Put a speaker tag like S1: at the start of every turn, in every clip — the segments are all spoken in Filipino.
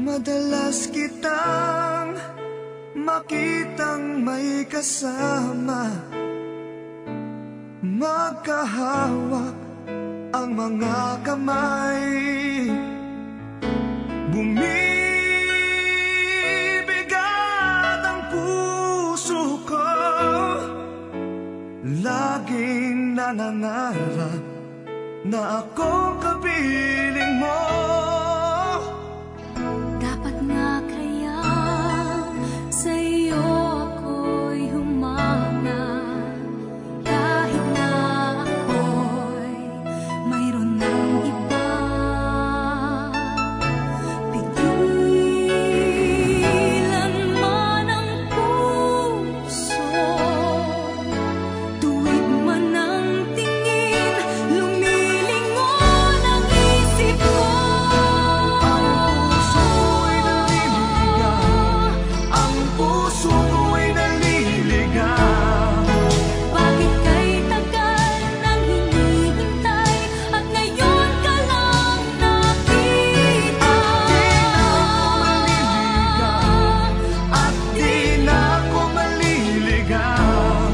S1: Madalas kitang makitang may kasama, magkahawak ang mga kamay, bumibigat ang puso ko, laging nangangarap na akong kapiling mo.
S2: Dapat nga kaya sa iyo ako'y humanga, kahit na ako'y mayroon ng iba. Pigilan man ang puso, tuwid man ang tingin, lumilingon ang isip ko.
S1: Ang puso ko'y naliligaw.
S2: Bakit kay tagal nang hinihintay at ngayon ka lang nakita?
S1: At di na ako maliligaw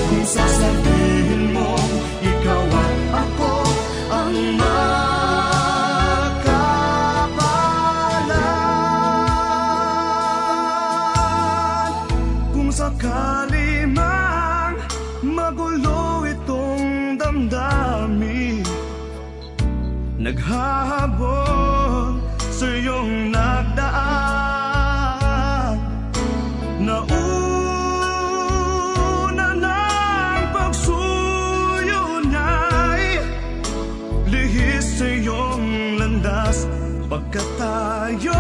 S1: kung sasabihin mo ikaw at ako ang magkapalan. Kung sakali mang magulo itong damdamin, naghahabol sa iyong nagdaan, nauna ng pagsuyo niya'y lihis sa iyong landas, pagkat tayo